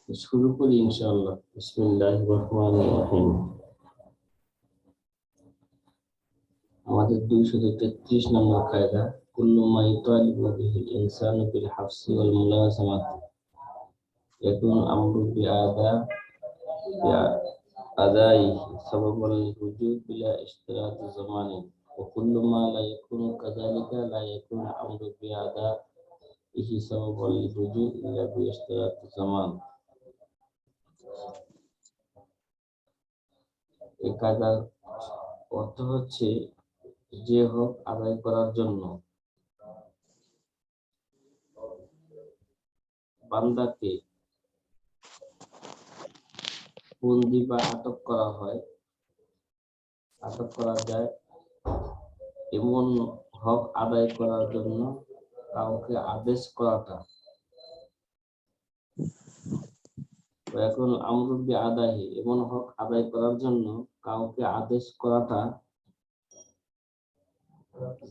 শুরু করি ইনশাআল্লাহ। বিসমিল্লাহির রহমানির রহিম। আমাদের 233 নম্বর কায়দা, কুল্লু মা ইউতালিবু বিহিল ইনসানু বিল হাফসি ওয়াল মুলাযামাতি ইয়াকুন আমরু বিআদাইহি সাবাবাল লিল-ওজূব বিলা ইশতিরাতি জামানিন ওয়া কুল্লু মা লা ইয়াকুনু কাযালিকা লা ইয়াকুনু আমরু বিআদাইহি সাবাবাল লিল-ওজূব ইল্লা বিইশতিরাতি জামান। এই কায়দার অর্থ হচ্ছে, যে হক আদায় করার জন্য বান্দাকে বন্দী বা আটক করা যায়, এমন হক আদায় করার জন্য কাউকে আদেশ করাটা, এখন আমরু বিআদাইহি, এমন হক আদায় করার জন্য কাউকে আদেশ করাটা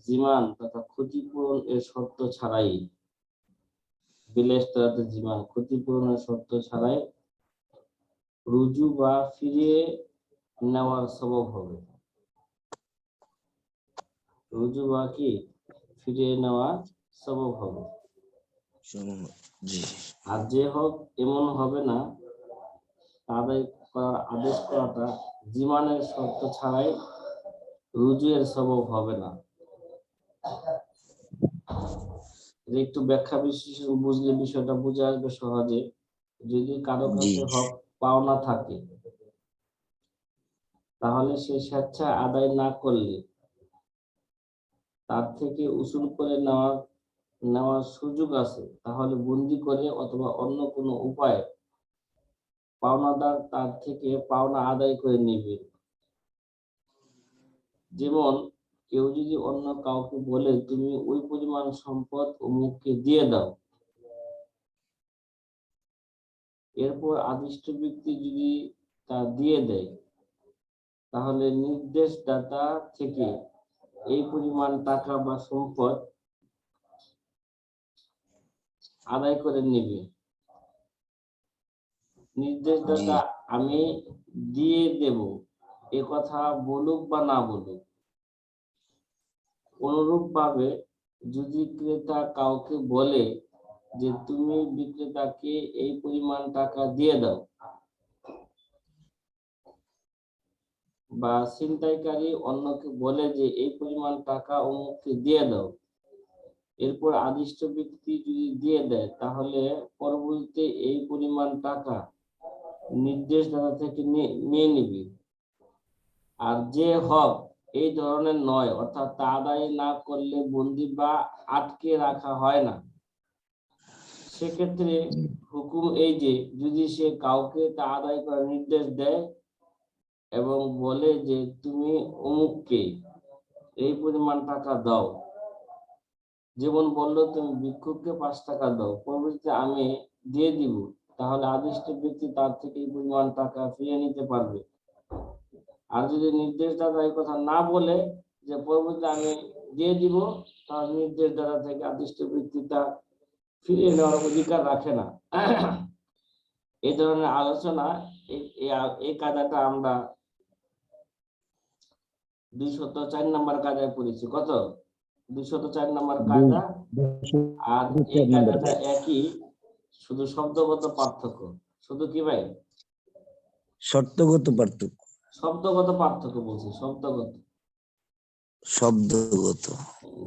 জিমান তথা ক্ষতিপূরণ এর শর্ত ছাড়াই, বিলেস্তারাতে জিমান, ক্ষতিপূরণের শর্ত ছাড়াই রুজু বা ফিরিয়ে নেওয়ার সবব হবে। রুজু বা কি ফিরিয়ে নেওয়ার সবব হবে। আর যে হক এমন হবে না, আদায় করার আদেশ করাটা জিমানের শর্ত ছাড়াই রুজু এর সবব হবে না। একটু ব্যাখ্যা বিশ্লেষণ বুঝলে বিষয়টা বুঝে আসবে সহজে। যদি কারো কাছে হক পাওনা থাকে, তাহলে সে স্বেচ্ছা আদায় না করলে তার থেকে উসুল করে নেওয়ার সুযোগ আছে, তাহলে বন্দি করে অথবা অন্য কোনো উপায়ে পাওনাদার তার থেকে পাওনা আদায় করে নিবে। যেমন কেউ যদি অন্য কাউকে বলে, তুমি ওই পরিমাণ সম্পদ অমুককে দিয়ে দাও, এরপর আদিষ্ট ব্যক্তি যদি তা দিয়ে দেয়, তাহলে নির্দেশদাতা থেকে এই পরিমাণ টাকা বা সম্পদ আদায় করে নিবে। নির্দেশদাতা আমি দিয়ে দেব এ কথা বলুক বা না বলুক। অনুরূপ ভাবে যদি ক্রেতা কাউকে বলে যে তুমি বিক্রেতাকে এই পরিমাণ টাকা দিয়ে দাও, বা ছিনতাইকারী অন্যকে বলে যে এই পরিমাণ টাকা অমুককে দিয়ে দাও, এরপর আদিষ্ট ব্যক্তি যদি দিয়ে দেয়, তাহলে পরবর্তীতে এই পরিমাণ টাকা নির্দেশদাতা থেকে নিয়ে নিবি। আর যে হক এই ধরনের নয়, অর্থাৎ তা আদায় না করলে বন্দি বা আটকে রাখা হয় না, সেক্ষেত্রে হুকুম এই যে, যদি সে কাউকে তা আদায় করার নির্দেশ দেয় এবং বলে যে তুমি অমুককে এই পরিমাণ টাকা দাও, যেমন বললো তুমি ভিক্ষুককে 5 টাকা দাও, পরবর্তীতে আমি দিয়ে দিব, তাহলে আদিষ্ট ব্যক্তি তার থেকে এই পরিমাণ টাকা ফিরিয়ে নিতে পারবে। আর যদি নির্দেশদাতা এই কথা না বলে যে পরবর্তীতে আমি দিয়ে দিব, তাহলে নির্দেশদাতা থেকে আদিষ্ট ব্যক্তি তা ফিরিয়ে নেওয়ার অধিকার রাখে না। এই ধরনের আলোচনা, এই কায়দাটা আমরা 204 নম্বর কায়দায় পড়েছি। কত? 204 নম্বর কায়দা। আর এই কায়দাটা একই, শুধু শব্দগত পার্থক্য। শুধু কি ভাই? শর্তগত পার্থক্য। শব্দগত পার্থক্য বলছি, শব্দগত।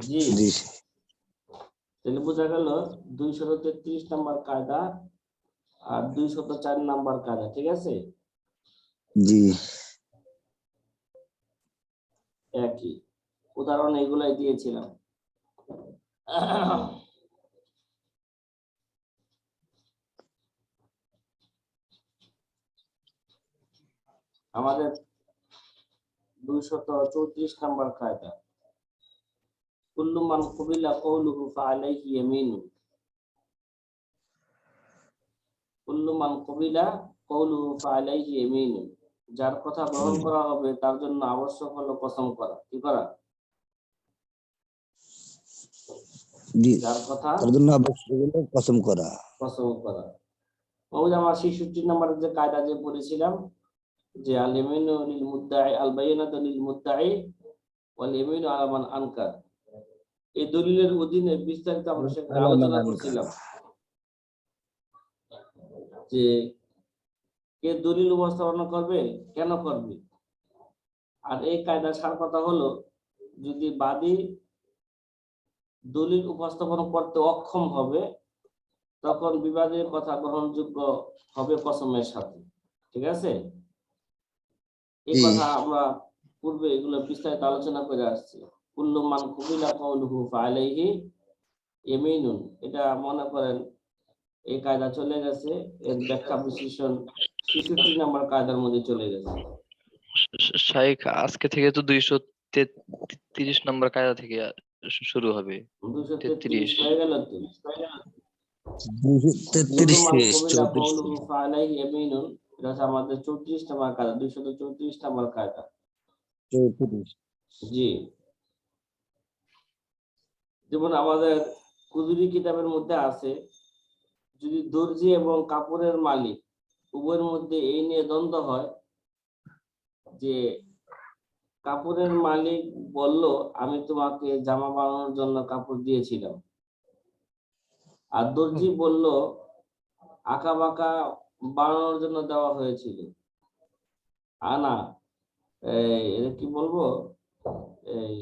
জি, তাহলে বোঝা গেল 233 নম্বর কায়দা আর 204 নম্বর কায়দা, ঠিক আছে? জি, একই উদাহরণ এগুলাই দিয়েছিলাম। আমাদের 234 নম্বর কায়দা, কুল্লু মান কুবিলা কওলুহু ফাআলাইহি ইয়ামিনু। কুল্লু মান কুবিলা কওলুহু ফাআলাইহি ইয়ামিনু, যার কথা গ্রহণ করা হবে তার জন্য আবশ্যক হলো কসম করা। কি করা? যার কথা তার জন্য আবশ্যক হলো কসম করা। ওই যে আমার 66 নম্বরের যে কায়দা যে পড়েছিলাম যে আল ইয়ামিনু লিল মুদ্দাই আল বায়িনাতু লিল মুদ্দাই ওয়াল ইয়ামিনু আলা মান আনকার, এই দলিলের অধীনে বিস্তারিত আমরা সেখানে আলোচনা করছিলাম যে কে দলিল উপস্থাপনা করবে, কেন করবে। আর এই কায়দার সার কথা হলো, যদি বাদী দলিল উপস্থাপন করতে অক্ষম হবে তখন বিবাদের কথা গ্রহণযোগ্য হবে কসমের সাথে। ঠিক আছে, এই জি। কথা আমরা পূর্বে এগুলো বিস্তারিত আলোচনা করে আসছি। কুল্লু মান কুবিলা কাউলুহু ফালাইহি ইয়ামিনুন, এটা মনে করেন এই কায়দা চলে গেছে, এর ব্যাখ্যা বিশ্লেষণ 66 নম্বর কায়দার মধ্যে চলে গেছে। শাইখ আজকে থেকে তো 233 নম্বর কায়দা থেকে শুরু হবে। 233 হয়ে গেল তো। 233 শেষ, 34 এটা হচ্ছে আমাদের 34 নম্বর কায়দা, 234 নম্বর কায়দা। 34। জি, যেমন আমাদের কুদুরি কিতাবের মধ্যে আছে, যদি দর্জি এবং কাপড়ের মালিক উভয়ের মধ্যে এই নিয়ে দ্বন্দ্ব হয় যে কাপড়ের মালিক বলল আমি তোমাকে জামা বানানোর জন্য কাপড় দিয়েছিলাম, আর দর্জি বলল আঁকা বাঁকা বানানোর জন্য দেওয়া হয়েছিল। আনা এটা কি বলবো, এই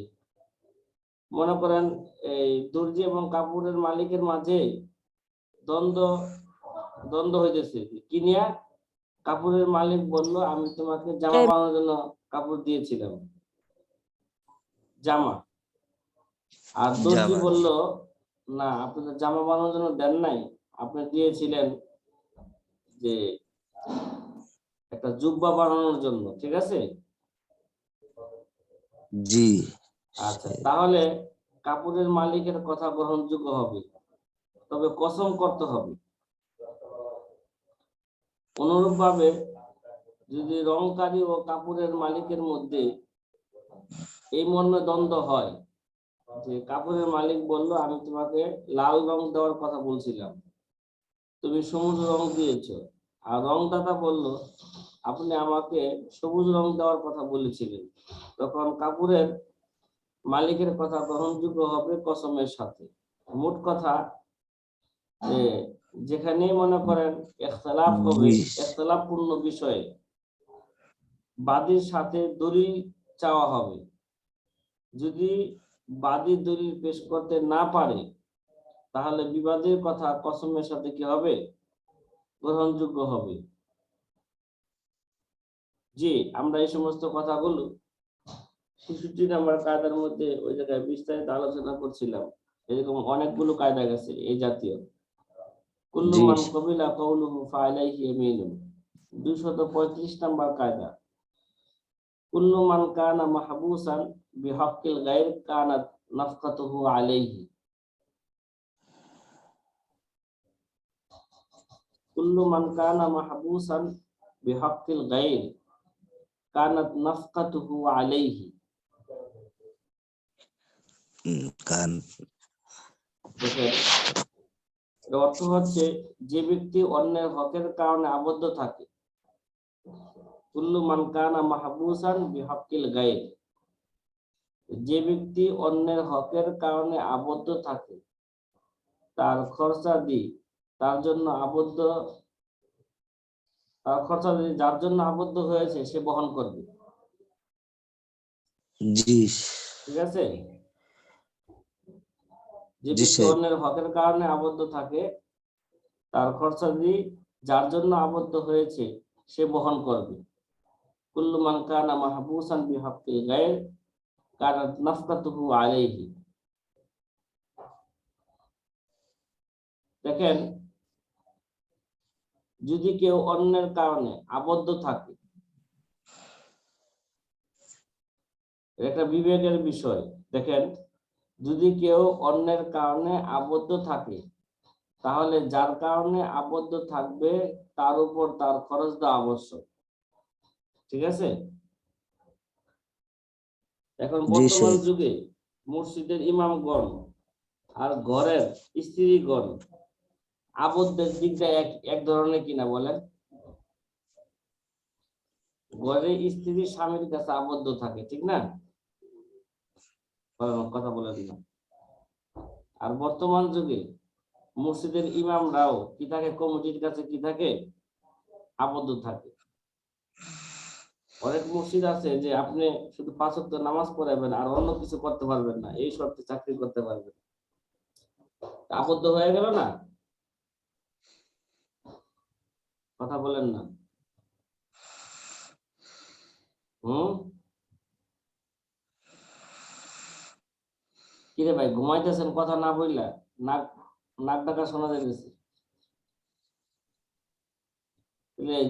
মনে করেন এই দর্জি এবং কাপড়ের মালিকের মাঝে দ্বন্দ্ব হইতেছে কি নিয়ে। কাপড়ের মালিক বলল আমি তোমাকে জামা বানানোর জন্য কাপড় দিয়েছিলাম, জামা। আর দর্জি জামা। বলল না, আপনি তো জামা বানানোর জন্য দেন নাই, আপনি দিয়েছিলেন যে একটা জুব্বা বানানোর জন্য। ঠিক আছে, জি। আচ্ছা, তাহলে কাপড়ের মালিকের কথা গ্রহণযোগ্য হবে, তবে কসম করতে হবে। অনুরূপভাবে যদি রংকারী ও কাপড়ের মালিকের মধ্যে এই মর্মে দ্বন্দ্ব হয় যে কাপড়ের মালিক বলল আমি তোমাকে লাল রং দেওয়ার কথা বলছিলাম, তুমি সবুজ রং দিয়েছো, আর রংদাতা বলল আপনি আমাকে সবুজ রং দেওয়ার কথা বলেছিলেন, তখন কাপড়ের মালিকের কথা গ্রহণযোগ্য হবে কসমের সাথে। মোট কথা যে যেখানেই মনে করেন ইখতিলাফ হবে, জি। ইখতিলাফপূর্ণ বিষয়ে বাদীর সাথে দলিল চাওয়া হবে। যদি বাদী দলিল পেশ করতে না পারে তাহলে বিবাদের কথা কসমের সাথে কি হবে, গ্রহণযোগ্য হবে। জি, আমরা এই সমস্ত কথাগুলো 66 নম্বর কায়দার মধ্যে ওই জায়গায় বিস্তারিত আলোচনা করছিলাম। এরকম অনেকগুলো কায়দা গেছে এই জাতীয়। কুল্লু জি। মান কবিলা কাউলুহু ফালাইহি ইয়ামিনুন, 235 নম্বর কায়দা। কুল্লু মান কানা মাহবুসান বিহাক্কিল গায়র কানাত নাফকাতুহু আলাইহি। কুল্লু মান কানা মাহবুসান বিহাক্কিল গায়র কানাত নাফকাতুহু আলাইহি। কান। দেখেন, এর অর্থ হচ্ছে যে ব্যক্তি অন্যের হকের কারণে আবদ্ধ থাকে। কুল্লু মান কানা মাহবুসান বিহাক্কিল গায়র, যে ব্যক্তি অন্যের হকের কারণে আবদ্ধ থাকে তার খরচাদি তার জন্য আবদ্ধ, তার খরচাদি যার জন্য আবদ্ধ হয়েছে সে বহন করবে। জি। ঠিক আছে, যে জি ব্যক্তি স্যার। অন্যের হকের কারণে আবদ্ধ থাকে তার খরচাদি যার জন্য আবদ্ধ হয়েছে সে বহন করবে। কুল্লু মান কানা মাহবুসান বিহাক্কিল গায়র কানাত নাফকাতুহু আলাইহি। দেখেন, যদি কেউ অন্যের কারণে আবদ্ধ থাকে, এটা বিবেকের বিষয়। দেখেন, যদি কেউ অন্যের কারণে আবদ্ধ থাকে তাহলে যার কারণে আবদ্ধ থাকবে তার উপর তার খরচ দেওয়া আবশ্যক। ঠিক আছে, এখন জি বর্তমান স্যার। যুগে মসজিদের ইমামগণ আর ঘরের স্ত্রীগণ আবদ্ধের দিক দিয়ে এক ধরনের কিনা বলেন? ঘরে স্ত্রী স্বামীর কাছে আবদ্ধ থাকে, ঠিক না? কথা বলেন না। আর বর্তমান যুগে মসজিদের ইমামরাও কি থাকে, কমিটির কাছে কি থাকে, আবদ্ধ থাকে। অনেক মসজিদ আছে যে আপনি শুধু 5 ওয়াক্ত নামাজ পড়াবেন আর অন্য কিছু করতে পারবেন না, এই শর্তে চাকরি করতে পারবেন। আবদ্ধ হয়ে গেল না? কথা বলেন না। কিরে ভাই, ঘুমাইতেছেন কথা না বললা? নাক নাক ডাকা শোনা যাইতেছে।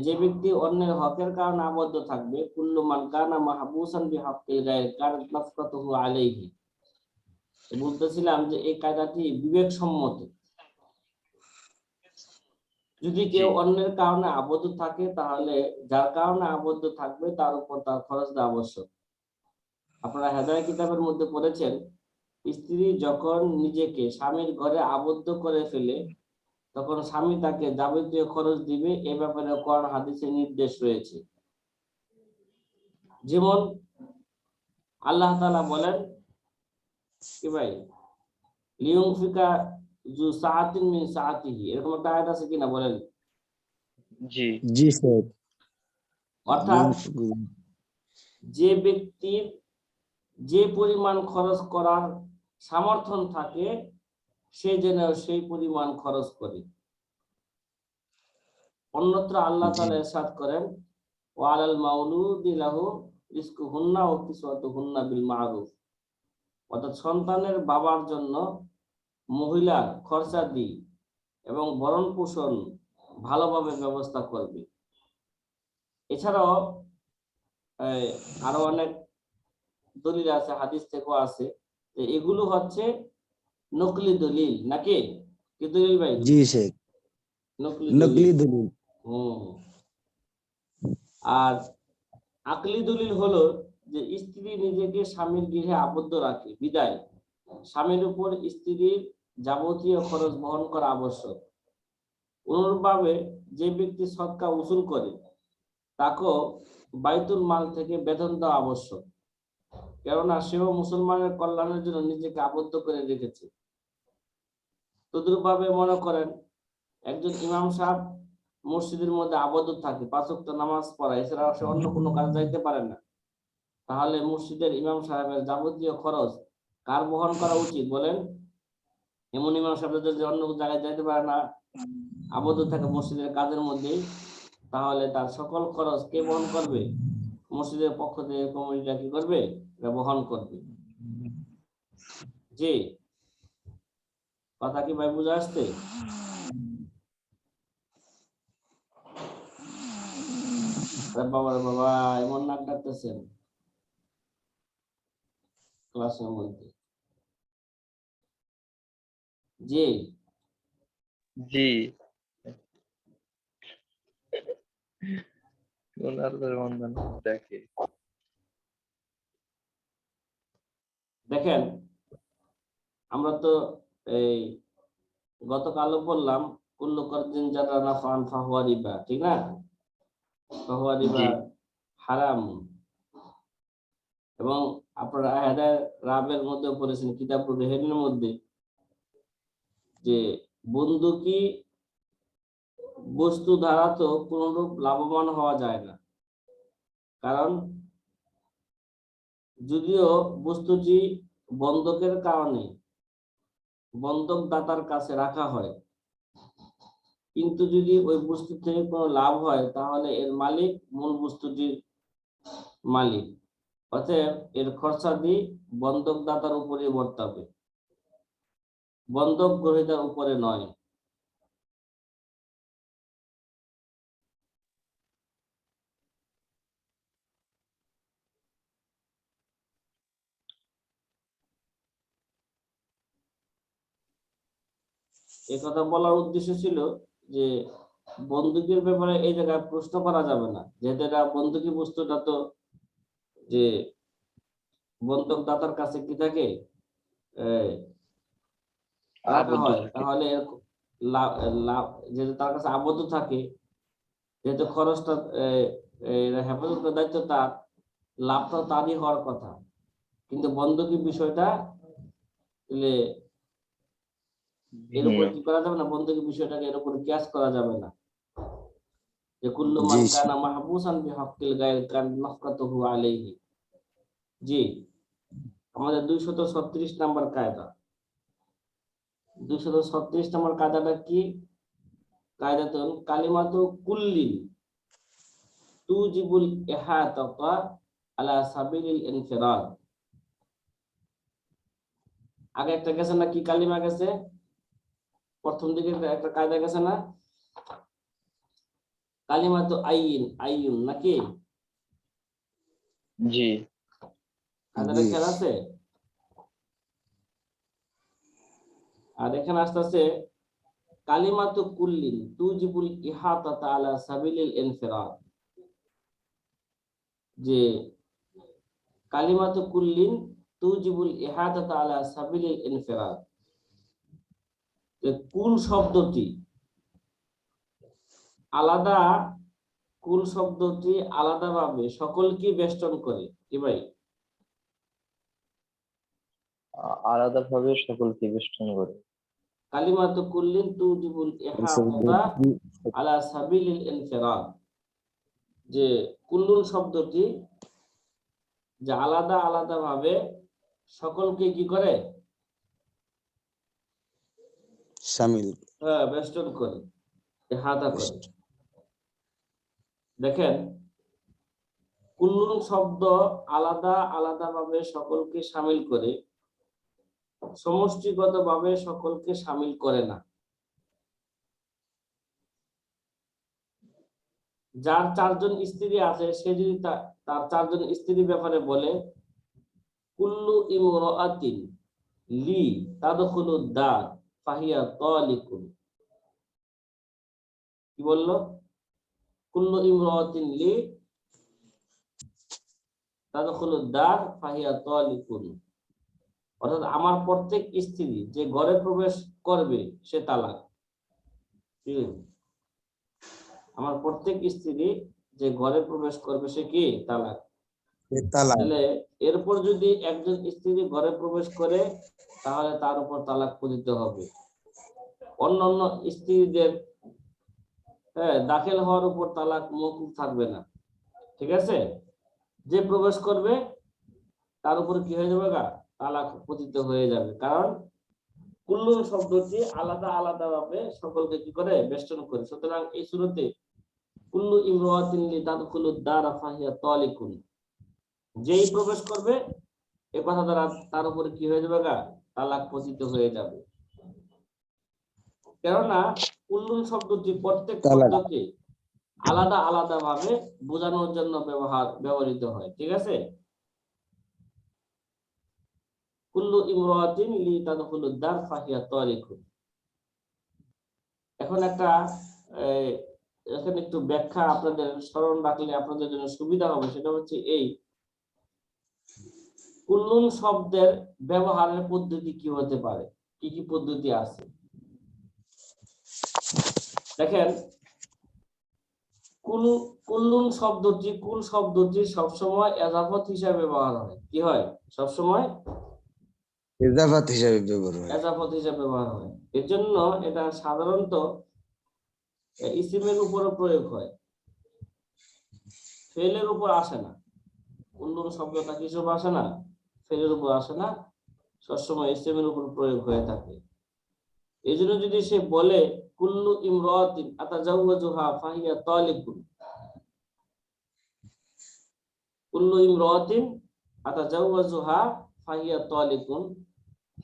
যে ব্যক্তি অন্যের হকের কারণে আবদ্ধ থাকবে, কুল্লু মান কানা মাহবুসান বিহাক্কিল গায়র কানাত নাফকাতুহু আলাইহি। বলতেছিলাম যে এই কায়দাটি বিবেক সম্মত। যদি কেউ অন্যের কারণে আবদ্ধ থাকে, তাহলে যার কারণে আবদ্ধ থাকবে তার উপর তার খরচ দেওয়া আবশ্যক। আপনারা হেদায়েত কিতাবের মধ্যে পড়েছেন, স্ত্রী যখন নিজেকে স্বামীর ঘরে আবদ্ধ করে ফেলে তখন স্বামী তাকে যাবতীয় খরচ দিবে, এ ব্যাপারে কোরআন হাদিসে নির্দেশ রয়েছে। যেমন আল্লাহ তাআলা বলেন কি ভাই, লিউনফিকা যু সাআতিন মিন সাআতিহি, এরকম একটা আয়াত আছে কিনা বলেন? জি জি স্যার। অর্থাৎ যে ব্যক্তির যে পরিমাণ খরচ করার সামর্থ্য থাকে সে যেন সেই পরিমাণ খরচ করে। অন্যত্র আল্লাহ তাআলা ইরশাদ করেন, ওয়া আলাল মাউলুদি লাহু রিজকুহুন্না ওয়া কিসওয়াতুহুন্না বিল মা'রুফ। অর্থাৎ সন্তানের বাবার জন্য মহিলার খরচা দি এবং ভরণ পোষণ ভালোভাবে ব্যবস্থা করবে। এছাড়াও আরো অনেক দলিল আছে, হাদিস থেকেও আছে, যে এগুলো হচ্ছে নকলি দলিল, নাকি কি দলিল ভাই? জি স্যার, নকলি নকলি দলিল। দলিল। আর আকলি দলিল হলো যে স্ত্রী নিজেকে স্বামীর গৃহে আবদ্ধ রাখে বিদায় স্বামীর উপর স্ত্রীর যাবতীয় খরচ বহন করা আবশ্যক। অনুরূপভাবে যে ব্যক্তি সদকা উসুল করে তাকেও বাইতুল মাল থেকে বেতন দেওয়া আবশ্যক, কেননা সেও মুসলমানের কল্যাণের জন্য নিজেকে আবদ্ধ করে রেখেছে। তদ্রূপভাবে মনে করেন একজন ইমাম সাহেব মসজিদের মধ্যে আবদ্ধ থাকে, 5 ওয়াক্ত নামাজ পড়া, এছাড়া সে অন্য কোনো কাজ যাইতে পারে না, তাহলে মসজিদের ইমাম সাহেবের যাবতীয় খরচ কার বহন করা উচিত বলেন? এমন ইমাম সাহেব যদি অন্য জায়গায় যাইতে পারে না, আবদ্ধ থাকে মসজিদের কাজের মধ্যে, তাহলে তার সকল খরচ কে বহন করবে? মসজিদের পক্ষ থেকে কমিটিটা কি করবে? এটা বহন করবে। জি, কথা কি ভাই বুঝে আসছে? বাবা রে বাবা, এমন নাক ডাকতেছেন ক্লাসের মধ্যে। জি জি ওনার বন্ধন দেখে। দেখেন, আমরা তো এই গতকালও বললাম কুল্লু কারদিন যারা নাফান ফাহুয়া রিবা, ঠিক না? ফাহুয়া রিবা হারাম। এবং আপনারা হেদায়েত রাবের মধ্যে পড়েছেন, কিতাবুর রেহেনের মধ্যে, যে বন্দুকি বস্তু দ্বারা তো কোনরূপ লাভবান হওয়া যায় না, কারণ যদিও বস্তুটি বন্ধকের কারণে বন্ধক দাতার কাছে রাখা হয়, কিন্তু যদি ওই বস্তু থেকে কোনো লাভ হয় তাহলে এর মালিক মূল বস্তুটির মালিক, অতএব এর খরচাদি বন্ধক দাতার উপরে বর্তাবে, বন্ধক গ্রহীতার উপরে নয়। এই কথা বলার উদ্দেশ্য ছিল যে বন্দুকের ব্যাপারে এই জায়গায় প্রশ্ন করা যাবে না, যেহেতু এটা বন্দুকি বস্তুটা তো যে বন্ধক দাতার কাছে কি থাকে রাখা হয়, তাহলে যেহেতু তার কাছে আবদ্ধ থাকে, যেহেতু খরচটা হেফাজত করার দায়িত্ব তার, লাভটা তারই হওয়ার কথা, কিন্তু বন্ধকি বিষয়টা এর উপরে কি করা যাবে না, বন্ধকি বিষয়টাকে এর উপরে কিয়াস করা যাবে না, যে কুল্লু মান জি কানা মাহবুসান বিহাক্কিল গায়র কান নাফকাতুহু আলাইহি। জি, আমাদের 236 নাম্বার কায়দা। 236 নম্বর কায়দাটা কি? কায়দাতুন কালিমাতু কুল্লিন তুজিবুল ইহাতাতা আলা সাবিলিল ইনফিরাদ। আগে একটা গেছে না, কি কালিমা গেছে? প্রথম দিকে একটা কায়দা গেছে না, কালিমাতু আইন, আইন নাকি? জি কায়দাটা জি খেয়াল আছে? আর এখানে আসতেছে কালিমাতু কুল্লিন তুজিবুল ইহাতাতা আলা সাবিলিল ইনফিরাদ, যে কালিমাতু কুল্লিন তুজিবুল ইহাতাতা আলা সাবিলিল ইনফিরাদ, যে কুল শব্দটি আলাদা, কুল শব্দটি আলাদাভাবে সকলকে বেষ্টন করে। কি ভাই? আলাদাভাবে সকলকে বেষ্টন করে। কালিমাতু কুল্লিন তুজিবুল ইহাতাতা আলা সাবিলিল ইনফিরাদ, যে কুল্লুন শব্দটি যে আলাদা আলাদাভাবে সকলকে কি করে? শামিল হ্যাঁ, বেষ্টন করে, ইহাতা করে। দেখেন, কুল্লুন শব্দ আলাদা আলাদাভাবে সকলকে শামিল করে, সমষ্টিগতভাবে সকলকে শামিল করে না। যার 4 জন স্ত্রী আছে, সে যদি তার 4 জন স্ত্রীর ব্যাপারে বলে কুল্লু ইমরাআতিন লি তাদখুলুদ দার ফাহিয়া তালিকুন, কি বললো? কুল্লু ইমরাআতিন লি তাদখুলুদ দার ফাহিয়া তালিকুন, অর্থাৎ আমার প্রত্যেক স্ত্রী যে ঘরে প্রবেশ করবে সে তালাক। আমার প্রত্যেক স্ত্রী যে ঘরে প্রবেশ করবে সে কি? তালাক। তালাক তাহলে এরপর যদি একজন স্ত্রী ঘরে প্রবেশ করে, তাহলে তার উপর তালাক পতিত হবে। অন্যান্য স্ত্রীদের দাখিল হওয়ার উপর তালাক মওকুফ থাকবে না। ঠিক আছে? যে প্রবেশ করবে তার উপর কি হয়ে যাবে? তালাক পতিত হয়ে যাবে, কারণ কুল্লুন শব্দটি আলাদা আলাদা ভাবে সকলকে কি করে? বেষ্টন করে। সুতরাং এই সূরাতে কুল্লু ইমরাআতিন লিতাদখুলুদ দারা ফাহিয়া তালিকুন, যেই প্রবেশ করবে এ কথা দ্বারা তার উপরে কি হয়ে যাবে? তালাক পতিত হয়ে যাবে। কেননা কুল্লুন শব্দটি প্রত্যেক তালাক শব্দকে আলাদা আলাদা ভাবে বোঝানোর জন্য ব্যবহৃত হয়। ঠিক আছে? কুল্লু ইমরাআতিন লিতাদখুলুদ দার ফাহিয়া তালিকুন। এখন এখানে একটু ব্যাখ্যা আপনাদের স্মরণ রাখলে আপনাদের জন্য সুবিধা হবে, সেটা হচ্ছে এই কুল্লুন শব্দের ব্যবহারের পদ্ধতি কি হতে পারে, কি কি পদ্ধতি আছে। দেখেন, কুল্লুন শব্দটি, কুল শব্দটি সবসময় এজাফত হিসাবে ব্যবহার হয়। কি হয়? সবসময় ইজাফাত হিসাবে ব্যবহার হয়। এজাফত হিসাবে ব্যবহার হয়। এর জন্য এটা সাধারণত ইসিমের উপরে প্রয়োগ হয়, ফেলের উপর আসে না। কুল্লুন শব্দটা কিসব আসে না? ফেলের উপর আসে না, সবসময় ইসিমের উপর প্রয়োগ হয়ে থাকে। এই জন্য যদি সে বলে কুল্লু ইমরাআতিন আতাজাওয়াজুহা ফাহিয়া তালিকুন, কুল্লু ইমরাআতিন আতাজাওয়াজুহা ফাহিয়া তালিকুন,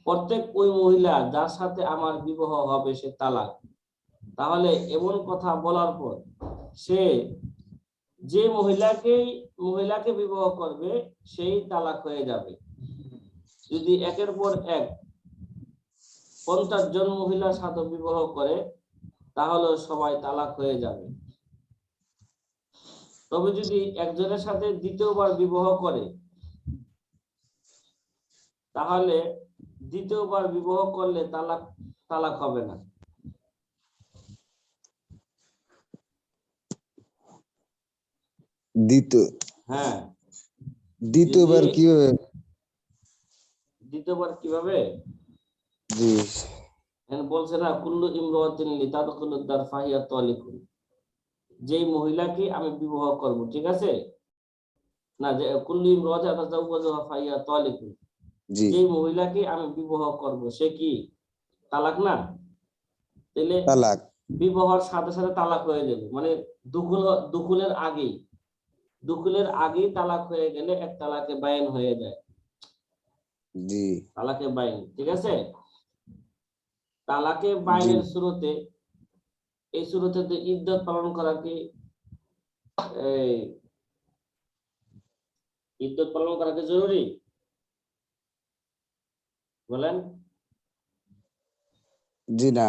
প্রত্যেক ওই মহিলা যার সাথে আমার বিবাহ হবে সে তালাক, তাহলে এমন কথা বলার পর সে যে মহিলাকে বিবাহ করবে সেই তালাক হয়ে যাবে। যদি একের পর এক 50 জন মহিলার সাথে বিবাহ করে, তাহলে সবাই তালাক হয়ে যাবে। তবে যদি একজনের সাথে দ্বিতীয়বার বিবাহ করে, তাহলে দ্বিতীয়বার বিবাহ করলে তালাক হবে না। দ্বিতীয় হ্যাঁ, দ্বিতীয়বার যদি- কিভাবে? দ্বিতীয়বার কিভাবে? জি এখানে বলছে না, কুল্লু ইমরাতিন লিতাদখুলু দার ফাহিয়া তালিকুন, যেই মহিলাকে আমি বিবাহ করব, ঠিক আছে না, যে কুল্লু ইমরাতিন আতাজাওয়াজুহা ফাহিয়া তালিকুন, জি যেই মহিলাকে আমি বিবাহ করব সে কি তালাক না? তাহলে তালাক। বিবাহর সাথে সাথে তালাক হয়ে যাবে, মানে দুকুলের আগেই, দুকুলের আগেই তালাক হয়ে গেলে এক তালাকে বাইন হয়ে যায়, জি তালাকে বাইন, ঠিক আছে। তালাকে জি বাইনের শুরুতে, এই শুরুতে তো ইদ্যত পালন করা কি, এই ইদ্যত পালন করা কি জরুরি বলেন? জি না।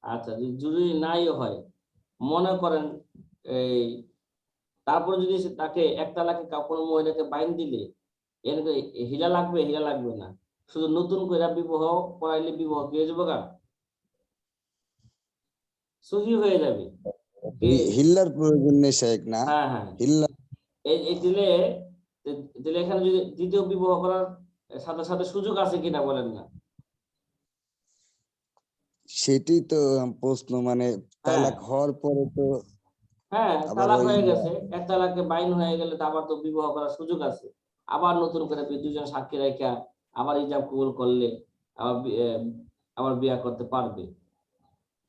আচ্ছা, যদি জরুরি নাই হয়, মনে করেন এই, তারপর যদি তাকে এক তালাকে কোনো মহিলাকে বাইন দিলে এর হিলা লাগবে, হিলা লাগবে না, শুধু নতুন করে বিবাহ করাইলে বিবাহ কি হয়ে যাবে গা, সহি হয়ে যাবে। হিল্লার প্রয়োজন নেই শেখ না। হ্যাঁ হ্যাঁ, হিল্লা এই দিলে, দিলে এখানে যদি দ্বিতীয় বিবাহ করার সাথে সাথে সুযোগ আছে কিনা বলেন না? সেটাই তো প্রশ্ন, মানে হ্যাঁ তালাক হওয়ার পরে তো হ্যাঁ, আবার তালাক ওই হয়ে গেছে, এক তালাকে বাইন হয়ে গেলে তো আবার তো বিবাহ করার সুযোগ আছে, আবার নতুন করে দুজন সাক্ষী রেখা আবার ইজাব কবুল করলে আবার আবার বিয়া করতে পারবে,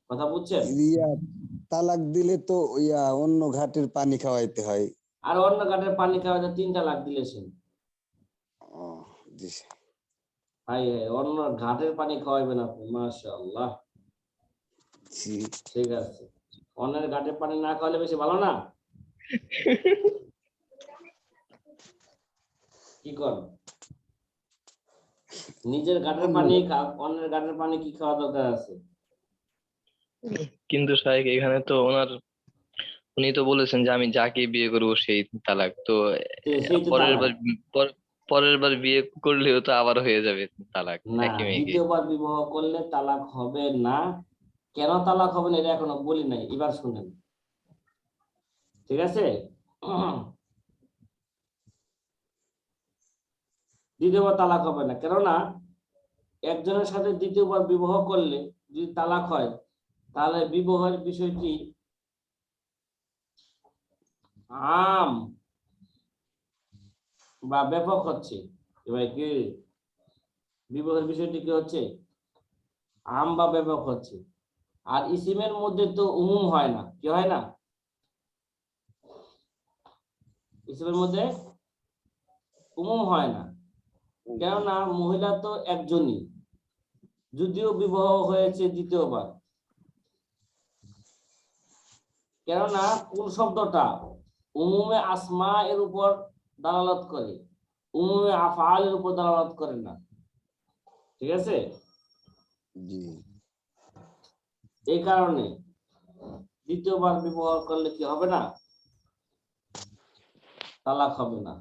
কথা বুঝছেন? ইয়া তালাক দিলে তো ইয়া অন্য ঘাটের পানি খাওয়াইতে হয়। আর অন্য ঘাটের পানি খাওয়াতে 3 তালাক দিলে সে, ও জি হাই হাই, অন্য ঘাটের পানি খাওয়াইবেন আপনি, মাশাআল্লাহ, জি। ঠিক আছে। অন্যের ঘাটের পানি না খাওয়ালে বেশি ভালো না? কি কর, নিজের ঘাটের অন্য পানি খা, অন্যের ঘাটের পানি কি খাওয়া দরকার আছে? কিন্তু শাইখ এখানে তো উনি তো বলেছেন যে আমি যাকে বিয়ে করবো সেই তালাক, তো সেই তো পরের তালাক বার পরের বার বিয়ে করলেও তো আবার হয়ে যাবে তালাক না, একই মেয়েকে। দ্বিতীয়বার বিবাহ করলে তালাক হবে না। কেন তালাক হবে না এটা এখনো বলি নাই, এবার শুনেন, ঠিক আছে। দ্বিতীয়বার তালাক হবে না, কেননা একজনের সাথে দ্বিতীয়বার বিবাহ করলে যদি তালাক হয়, তাহলে বিবাহের বিষয়টি আম বা ব্যাপক হচ্ছে। এবার কি বিবাহের বিষয়টি কি হচ্ছে, আম বা ব্যাপক হচ্ছে। আর ইসিমের মধ্যে তো উমুম হয় না, কি হয় না, ইসিমের মধ্যে উমুম হয় না, কেননা মহিলা তো একজনই, যদিও বিবাহ হয়েছে দ্বিতীয়বার, কেননা কুল শব্দটা উমুমে আসমা এর উপর দালালত করে, উমুমে আফআল এর উপর দালালত করে না, ঠিক আছে। জি এই কারণে দ্বিতীয়বার বিবাহ করলে কি হবে না, তালাক হবে না,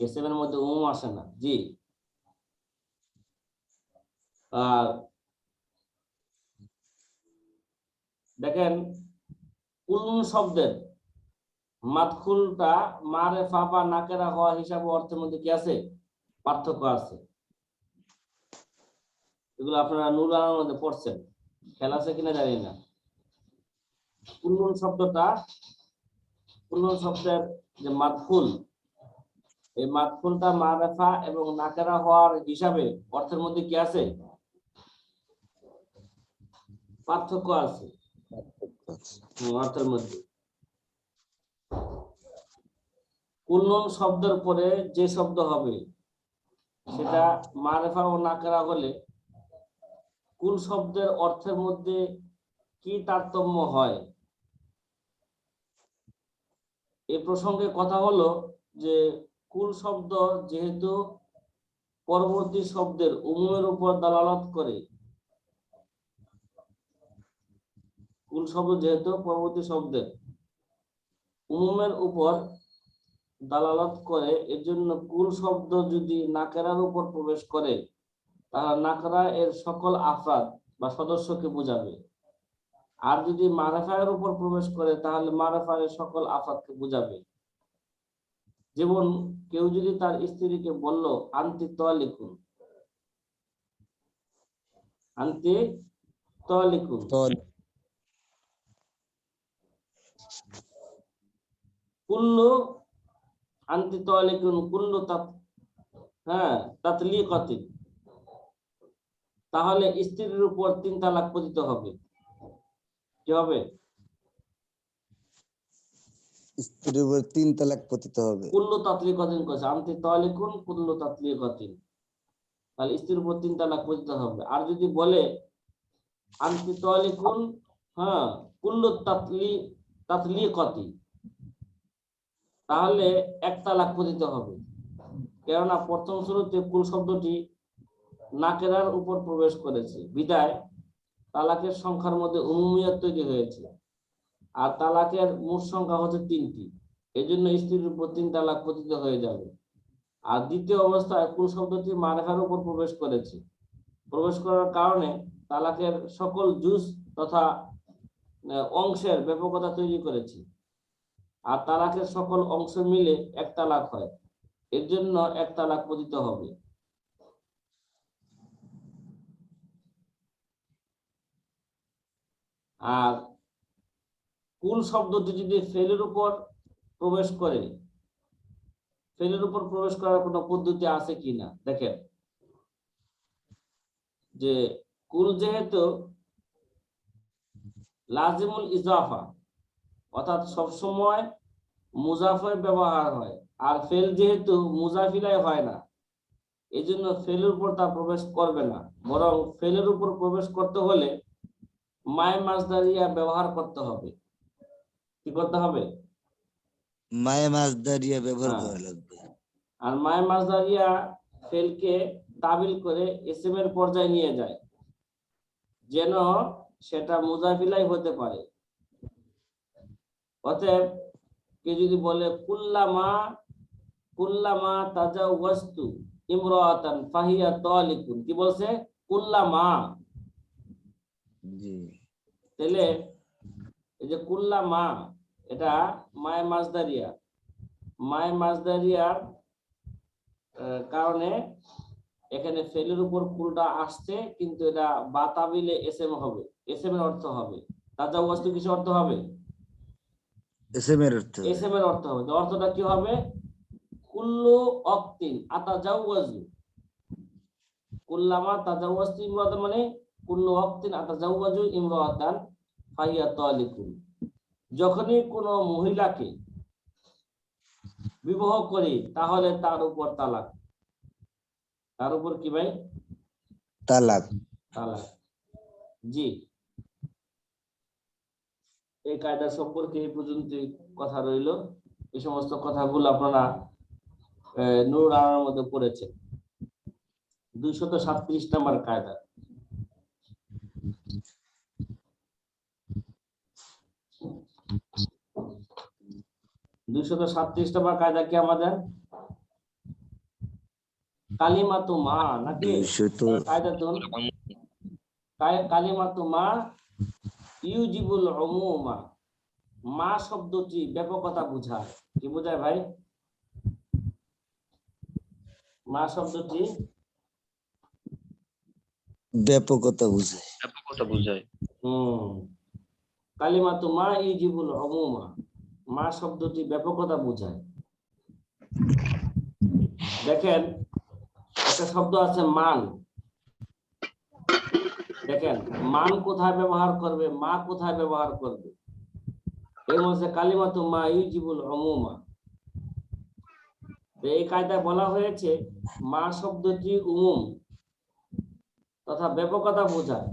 এসএম এর মধ্যে উমুম আসে না। জি, আর দেখেন কুল শব্দের মাদখুলটা মারেফা বা নাকেরা হওয়া হিসাবে অর্থের মধ্যে কি আছে, পার্থক্য আছে। এগুলো আপনারা নূর আলার মধ্যে পড়ছেন, খেয়াল আছে কিনা জানি না। কুল্লুন শব্দটা, কুল্লুন শব্দের যে মাদখুল, এই মাদখুলটা মারেফা এবং নাকেরা হওয়ার হিসাবে অর্থের মধ্যে কি আছে, পার্থক্য আছে অর্থের মধ্যে। কুল্লুন শব্দের পরে যে শব্দ হবে সেটা মারেফা ও নাকেরা হলে কুল শব্দের অর্থের মধ্যে কি তারতম্য হয়, এই প্রসঙ্গে কথা হলো যে কুল শব্দ যেহেতু পরবর্তী শব্দের উমুমের উপর দালালত করে, কুল শব্দ যেহেতু পরবর্তী শব্দের উমুমের উপর দালালত করে, এর জন্য কুল শব্দ যদি নাকেরার উপর প্রবেশ করে তাহলে নাকরা এর সকল আফরাদ বা সদস্যকে বোঝাবে। আর যদি মারেফায়ের উপর প্রবেশ করে তাহলে মারেফায়ের সকল আফাতকে বোঝাবে। যেমন কেউ যদি তার স্ত্রীকে বলল আনতি তালিকুন, আনতি তালিকুন, কুল্লু আনতি তালিকুন কুল্লু তাতলিকাতি, তাহলে স্ত্রীর উপর 3 তালাক পতিত হবে। কি হবে? স্ত্রীর উপর 3 তালাক পতিত হবে। কুল্লু তাতলিকাতিন কইছে, আনতি তালিকুন কুল্লু তাতলিকাতিন, তাহলে স্ত্রীর উপর 3 তালাক পতিত হবে। আর যদি বলে আনতি তালিকুন কুল্লু তাতলিকাতি, তাহলে 1 তালাক পতিত হবে। কেননা প্রথম শুরুতে কুল শব্দটি নাকেরার উপর প্রবেশ করেছে, বিদায় তালাকের সংখ্যার মধ্যে উমুমিয়ত তৈরি হয়েছে। আর তালাকের মোট সংখ্যা হচ্ছে 3টি, এই জন্য স্ত্রীর উপর 3 তালাক পতিত হয়ে যাবে। আর দ্বিতীয় অবস্থায় কুল শব্দটি মারফার উপর প্রবেশ করেছে, প্রবেশ করার কারণে তালাকের সকল জুজ তথা অংশের ব্যাপকতা তৈরি করেছে। আর তালাকের সকল অংশ মিলে 1 তালাক হয়, এর জন্য 1 তালাক পতিত হবে। আর কুল শব্দটি যদি ফেলের উপর প্রবেশ করে, ফেলের উপর প্রবেশ করার কোনো পদ্ধতি আছে কিনা দেখেন। যে কুল যেহেতু লাজিমুল ইজাফা, অর্থাৎ সবসময় মুজাফের ব্যবহার হয়, আর ফেল যেহেতু মুজাফিলাই হয় না, এই জন্য ফেলের উপর তা প্রবেশ করবে না। বরং ফেলের উপর প্রবেশ করতে হলে মায় মাজদারিয়া ব্যবহার করতে হবে। কি করতে হবে? মায়ে মাজদারিয়া ব্যবহার করা লাগবে। আর মায় মাজদারিয়া ফেলকে তাবিল করে ইসম এর পর্যায়ে নিয়ে যায়, যেন সেটা মুজাফিলাই হতে পারে। অতএব কে যদি বলে কুল্লামা তাজাওয়াজতু ইমরাতান ফাহিয়া তালিকুন, কি বলছে? কুল্লামা। জি, তাহলে এই যে কুল্লামা, এটা মায় মাজদারিয়া, মায় মাজদারিয়ার কারণে এখানে ফেলের উপর কুলটা আসছে, কিন্তু এটা বাতাবিলে এসএম হবে, এসএম এর অর্থ হবে। তাজাওয়াজতু কিসের অর্থ হবে? এসএম এর অর্থ। এসএম এর অর্থ হবে। অর্থটা কি হবে? কুল্লু ওয়াক্তিন আতাজাওয়াজু, কুল্লামা তাজাওয়াজতু ইমরাতান মানে কুল্লু ওয়াক্তিন আতাজাওয়াজু ইমরাতান ফাহিয়া তালিকুন, যখনই কোনো মহিলাকে বিবাহ করি তাহলে তার উপর তালাক। তার উপর কি ভাই? তালাক। তালাক। জি, এই কায়দা সম্পর্কে এই পর্যন্ত কথা রইল। এই সমস্ত কথাগুলো আপনারা নূর আনার মধ্যে পড়েছেন। 237 নম্বর কায়দা। নম্বর কায়দা কি আমাদের? কালিমাতু মা নাকি? কালিমাতু মা ইউজিবুল উমুমা, মা শব্দটি ব্যাপকতা বোঝায়। কি বোঝায় ভাই? মা শব্দটি ব্যাপকতা বোঝায়। ব্যাপকতা বোঝায়। কালিমাতু মা ইউজিবুল উমুমা, মা শব্দটি ব্যাপকতা বোঝায়। দেখেন একটা শব্দ আছে মান, দেখেন মান কোথায় ব্যবহার করবে, মা কোথায় ব্যবহার করবে। এর মধ্যে কালিমাতু মা ইউজিবুল উমুমা, এই কায়দায় বলা হয়েছে মা শব্দটি উমুম তথা ব্যাপকতা বোঝায়।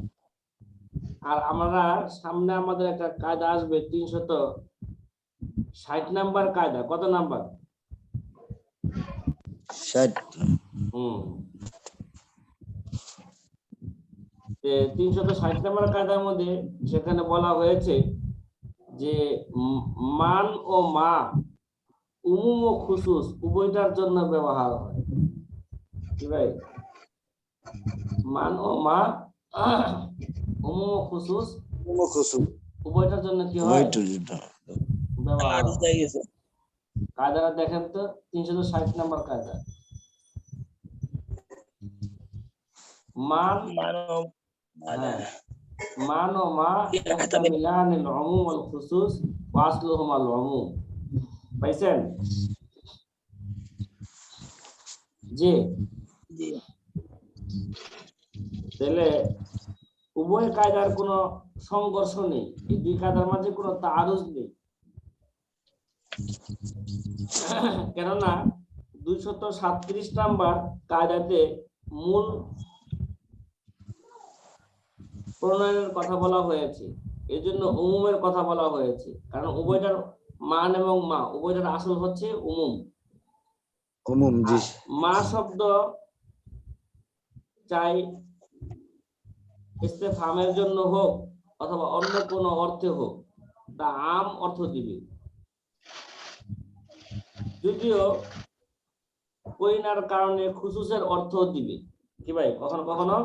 আর আমরা সামনে আমাদের একটা কায়দা আসবে 360 নাম্বার কায়দা। কত নাম্বার? 60। 360 নম্বর কায়দার মধ্যে সেখানে বলা হয়েছে যে মান ও মা উমুম ও খুসুস উভয়টার জন্য ব্যবহার হয়। কি ভাই? মান ও মা উমুম ও খুসুস উভয়টার জন্য কি হয় ব্যবহার হয়। কায়দাটা দেখেন তো 360 নম্বর কায়দা। মান হ্যাঁ মান ও মা ইহতামিলান আল উমুম ওয়াল খুসুস ওয়া আসলুহুমা আল উমুম। পাইছেন? জি তাহলে উভয় কায়দার কোনো সংঘর্ষ নেই, এই দুই কায়দার মাঝে কোনো তাআরুজ নেই। কেননা 237 নাম্বার কায়দাতে মূল প্রণয়নের কথা বলা হয়েছে, এই জন্য উমুমের কথা বলা হয়েছে, কারণ উভয়টার মান এবং মা উভয়টার আসল হচ্ছে উমুম। জি মা শব্দ চাই ইস্তেফহামের জন্য হোক অথবা অন্য কোনো অর্থে হোক, তা আম অর্থ দিবে। যদিও করিনার কারণে খুসুসের অর্থ দিবে। কি ভাই, কখনো কখনো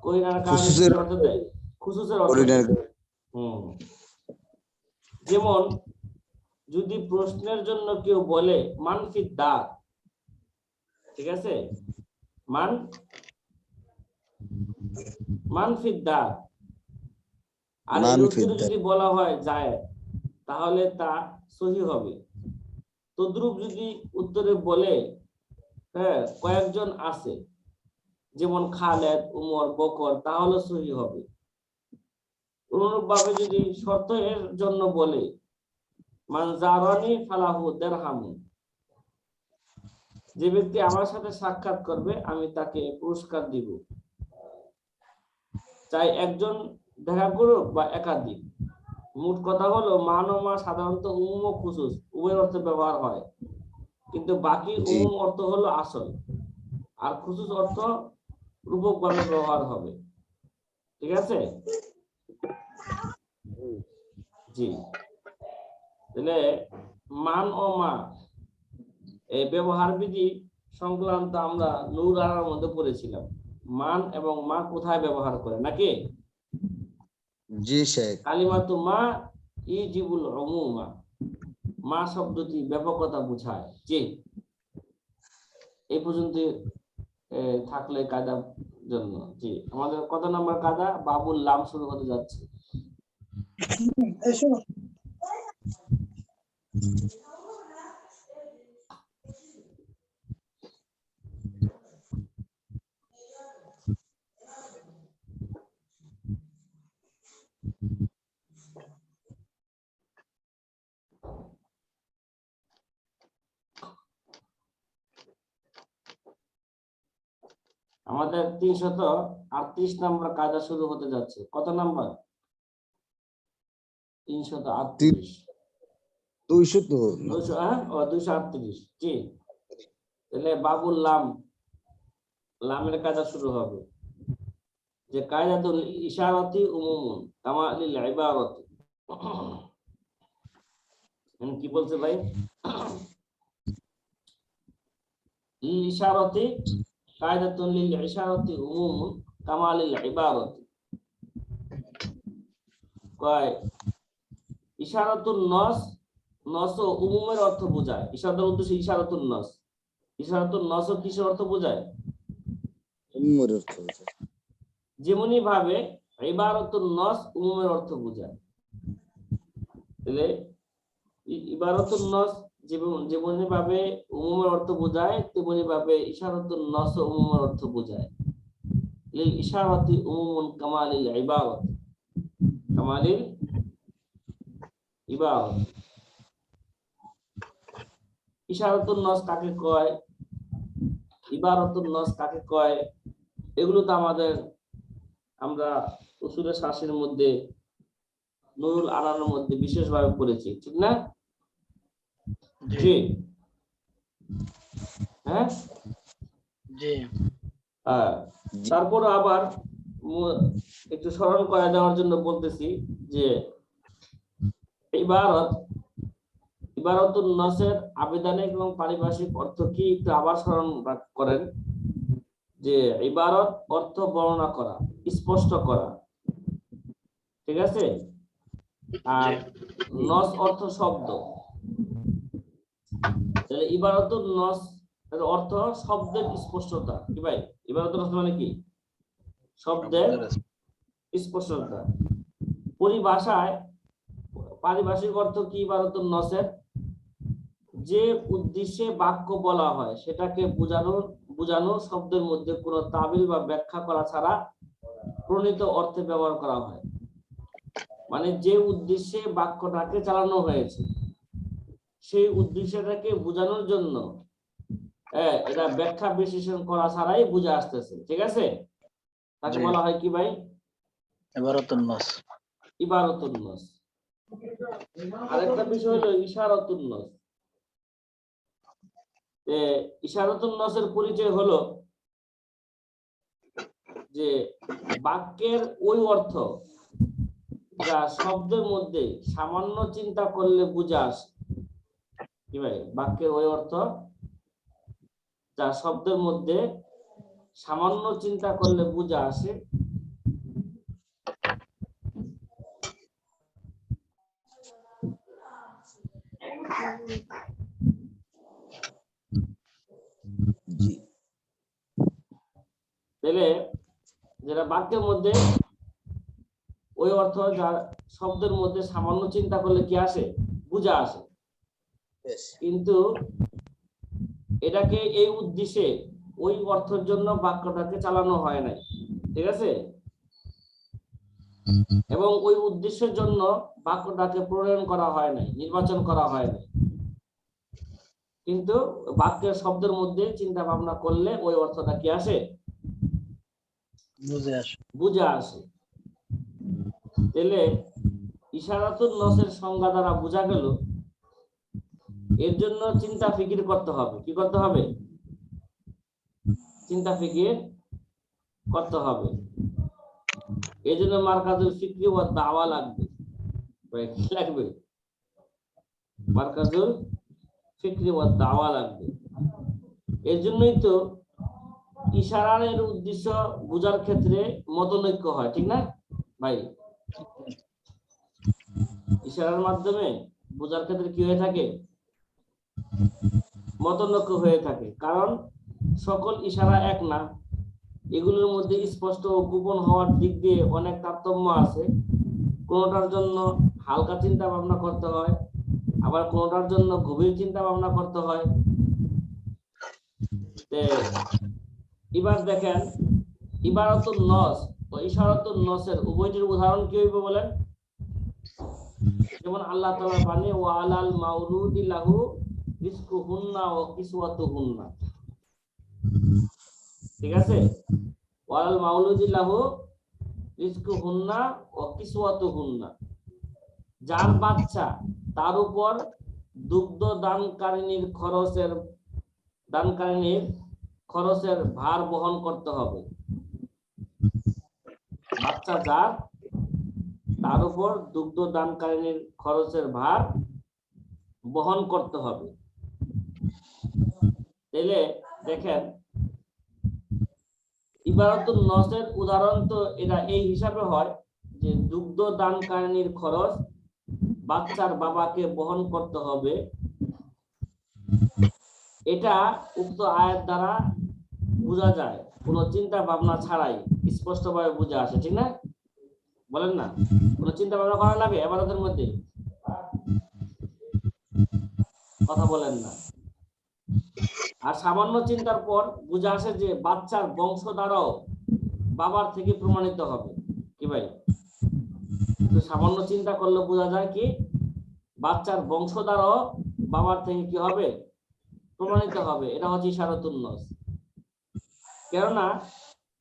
করিনার কারণে কি অর্থ দেয়? খুসুসের অর্থ দেয়। যেমন যদি প্রশ্নের জন্য কেউ বলে মান ফিদ দার, ঠিক আছে, মান ফিদ দার, আর এর উত্তরে যদি বলা হয় যায়, তাহলে তা সহি হবে। তদ্রূপ যদি উত্তরে বলে হ্যাঁ কয়েকজন আছে, যেমন খালেদ, উমর, বকর, তাহলে সহি হবে। অনুরূপভাবে যদি শর্ত এর জন্য বলে মান জারানি ফালাহু দিরহামু, যে ব্যক্তি আমার সাথে সাক্ষাৎ করবে আমি তাকে পুরস্কার দিব, চাই একজন দেখা করুক বা একাধিক। মোট কথা হলো মান ও মা সাধারণত উমুম ও খুসুস উভয় অর্থে ব্যবহার হয়, কিন্তু বাকি উমুম অর্থ হলো আসল, আর খুসুস অর্থ রূপকভাবে ব্যবহার হবে। ঠিক আছে? জি তাহলে মান ও মা এই ব্যবহার বিধি সংক্রান্ত আমরা নূর আনার মধ্যে পড়েছিলাম, মান এবং মা কোথায় ব্যবহার করে নাকি? জি শেখ। কালিমাতু মা ইজিবুল উমুমা, মা শব্দটি ব্যাপকতা বোঝায়। জি এই পর্যন্ত থাকলে কায়দার জন্য। জি আমাদের কত নম্বর কায়দা? বাবুল লাম শুরু হতে যাচ্ছে। আমাদের 338 নম্বর কায়দা শুরু হতে যাচ্ছে। কত নম্বর? 338। 238। জি তাহলে বাবুল লাম, লামের কায়দা শুরু হবে যে কায়দাতুল ইশারাতি উমুমুন কামা লিল ইবারাতি। কি বলছে ভাই? লিল ইশারাতি কায়দাতুন লিল ইশারাতি উমুমুন কামা লিল ইবারাতি। কয় ইশারাতুন নস, নস ও উমুমের অর্থ বোঝায়। ইশারাতুল উদ্দেশ্য ইশারাতুন নস, ইশারাতুন নস কিসের অর্থ বোঝায়? উমুমের অর্থ বোঝায়। যেমনি ভাবে ইবারাতুন নস উমুমের অর্থ বোঝায়। তাহলে ইবারাতুন নস যেমনি ভাবে উমুমের অর্থ বোঝায়, তেমনি ভাবে ইশারাতুন নস উমুমের অর্থ বোঝায়। লিল ইশারাতি উমুমুন কামালিল ইবারাত, কামালিল ইবারাত। ইশারাতুন নস কাকে কয়, ইবারাতুন নস কাকে কয়, এগুলো তো আমরা উসুলে শাসের মধ্যে নুরুল আনার মধ্যে বিশেষভাবে পড়েছি, ঠিক না? জি হ্যাঁ জি। তারপর আবার একটু স্মরণ করে দেওয়ার জন্য বলতেছি যে ইবারাতুন নসের আবেদনিক এবং পারিভাষিক অর্থ কি একটু আবার স্মরণ করেন। যে ইবারত অর্থ বর্ণনা করা, স্পষ্ট করা, ঠিক আছে? আর নস অর্থ শব্দ। তাহলে ইবারাতুন নস এর অর্থ শব্দের স্পষ্টতা। কি ভাই, ইবারাতুন নস মানে কি? শব্দের স্পষ্টতা। পরিভাষায় পারিভাষিক অর্থ কি ইবারাতুন নসের? যে উদ্দেশ্যে বাক্য বলা হয় সেটাকে বোঝানো শব্দের মধ্যে কোনো তাবিল বা ব্যাখ্যা করা ছাড়া প্রণীত অর্থে ব্যবহার করা হয়। মানে যে উদ্দেশ্যে বাক্যটাকে চালানো হয়েছে সেই উদ্দেশ্যটাকে বোঝানোর জন্য এটা ব্যাখ্যা বিশ্লেষণ করা ছাড়াই বুঝে আসতেছে। ঠিক আছে, তাকে বলা হয় কি ভাই? ইবারাতুন নাস। ইবারাতুন নাস। আরেকটা বিষয় হলো ইশারাতুন নাস। ইশারাতুন নাসের পরিচয় হলো যে বাক্যের ওই অর্থ যা শব্দের মধ্যে সামান্য চিন্তা করলে বুঝে আসে। কি ভাই, বাক্যের ওই অর্থ যা শব্দের মধ্যে সামান্য চিন্তা করলে বুঝে আসে জি তাহলে যেটা বাক্যের মধ্যে ওই অর্থ যা শব্দের মধ্যে সামান্য চিন্তা করলে কি আসে, বুঝে আসে। বেশ কিন্তু এটাকে এই উদ্দেশ্যে ওই অর্থের জন্য বাক্যটাকে চালানো হয় নাই। ঠিক আছে, এবং ওই উদ্দেশ্যের জন্য বাক্যটাকে প্রণয়ন করা হয় নাই, নির্বাচন করা হয় নাই। কিন্তু বাক্যের শব্দের মধ্যে চিন্তা ভাবনা করলে ওই অর্থটা কি আসে, বুঝে আসে। তাহলে ইশারাতুন নসের সংজ্ঞা দ্বারা বোঝা গেল এর জন্য চিন্তা ফিকির করতে হবে। কি করতে হবে? চিন্তা ফিকির করতে হবে। এই জন্য মারকাজুল ফিকরি ওয়া দাওয়া লাগবে। কি লাগবে? মারকাজুল ফিকরি ওয়া দাওয়া লাগবে। এর জন্যই তো ইশারার উদ্দেশ্য বোঝার ক্ষেত্রে মতনৈক্য হয়, ঠিক না ভাই? ইশারার মাধ্যমে বোঝার ক্ষেত্রে কি হয়ে থাকে? মতনৈক্য হয়ে থাকে। কারণ সকল ইশারা এক না, এগুলোর মধ্যে স্পষ্ট ও গোপন হওয়ার দিক দিয়ে অনেক তারতম্য আছে। কোনোটার জন্য হালকা চিন্তা ভাবনা করতে হয়, আবার কোনোটার জন্য গভীর চিন্তা ভাবনা করতে হয়। এবার দেখেন ইবারাতুন নস ও ইশারাতুন নসের উভয়টির উদাহরণ কি হইবে বলেন? যেমন আল্লাহ তাআলার বাণী ওয়া আলাল মাউলুদি লাহু রিজকুহুন্না ওয়া কিসওয়াতুহুন্না। ঠিক আছে, ওয়া আলাল মাউলুদি লাহু রিজকুহুন্না ওয়া কিসওয়াতুহুন্না। যার বাচ্চা তার উপর দুগ্ধ দানকারিনীর খরচের ভার বহন করতে হবে। বাচ্চা যার তার উপর দুগ্ধ দানকারিনীর খরচের ভার বহন করতে হবে। তাহলে দেখেন ইবারাতুন নসের উদাহরণ তো এটা এই হিসাবে হয় যে দুগ্ধ দানকারিনীর খরচ বাচ্চার বাবাকে বহন করতে হবে। এটা উক্ত আয়াত দ্বারা বোঝা যায়, কোনো চিন্তা ভাবনা ছাড়াই স্পষ্টভাবে বুঝে আসে। ঠিক না, বলেন না? কোনো চিন্তা ভাবনা করা লাগে ইবাদতের মধ্যে? কথা বলেন না। আর সামান্য চিন্তার পর বুঝে আসে যে বাচ্চার বংশধারাও বাবার থেকে প্রমাণিত হবে। কি ভাই, তো সামান্য চিন্তা করলে বোঝা যায় কি বাচ্চার বংশধারাও বাবার থেকে কি হবে, প্রমাণিত হবে। এটা হচ্ছে ইশারাতুন নস। কেননা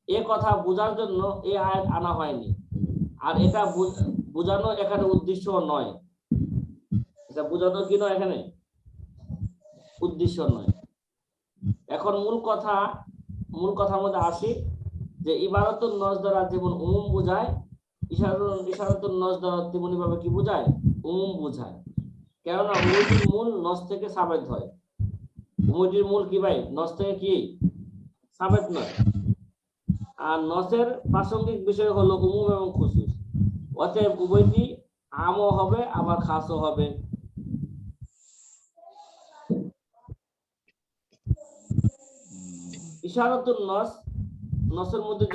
এ কথা বোঝার জন্য এই আয়াত আনা হয়নি, আর এটা বোঝানো এখানে উদ্দেশ্য নয়। এটা বোঝানো কি নয়, এখানে উদ্দেশ্য নয়। এখন মূল কথার মধ্যে আসি যে ইবারাতুন নস দ্বারা যেমন উমুম বোঝায়, ইশারাতুন নস দ্বারা তেমনি ভাবে কি বোঝায়, উমুম বোঝায়। কেননা উমুটির মূল নস থেকে সাবেত হয়। উমুটির মূল কি ভাই, নস থেকে কি সাবেত নয়। আর নসের প্রাসঙ্গিক বিষয় হলো উমুম এবং খুসুস। অতএব উভয়টি আমও হবে আবার খাসও হবে। ইশারাতুন নস, নসের মধ্যে যে